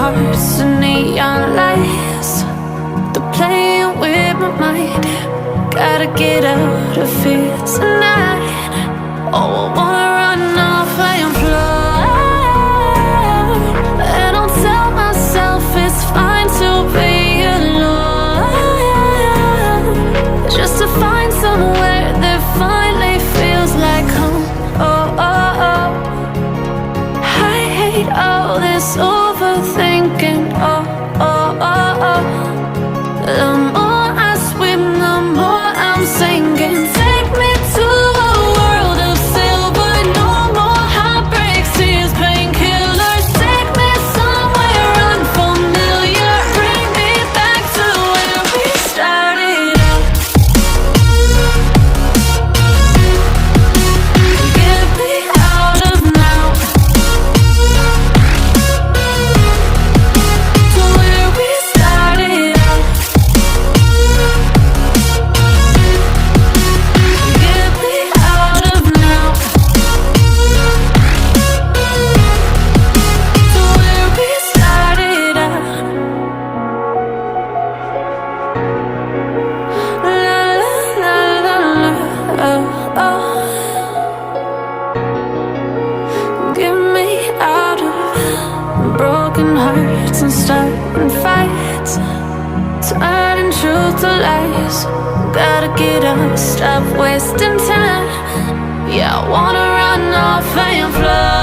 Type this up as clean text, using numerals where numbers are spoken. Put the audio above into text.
hearts and neon lights. They're playing with my mind. Gotta get out of here tonight. Oh, I wanna run off and fly. And I'll tell myself it's fine to be alone, just to find somewhere that finally feels like home. Oh, oh, oh. I hate all this overthinking. Oh, oh, oh, oh. The more I swim, the more I'm sinking. Take me to a world of silver. No more heartbreaks, tears, painkillers. Take me somewhere unfamiliar. Bring me back to where we started out. Get me out of now, to where we started out. Get me out of now, to where we started out. La la la la la, oh, oh. Get me out of broken hearts and starting fights, turning truth to lies. Gotta get up, stop wasting time. Yeah, I wanna run off and fly.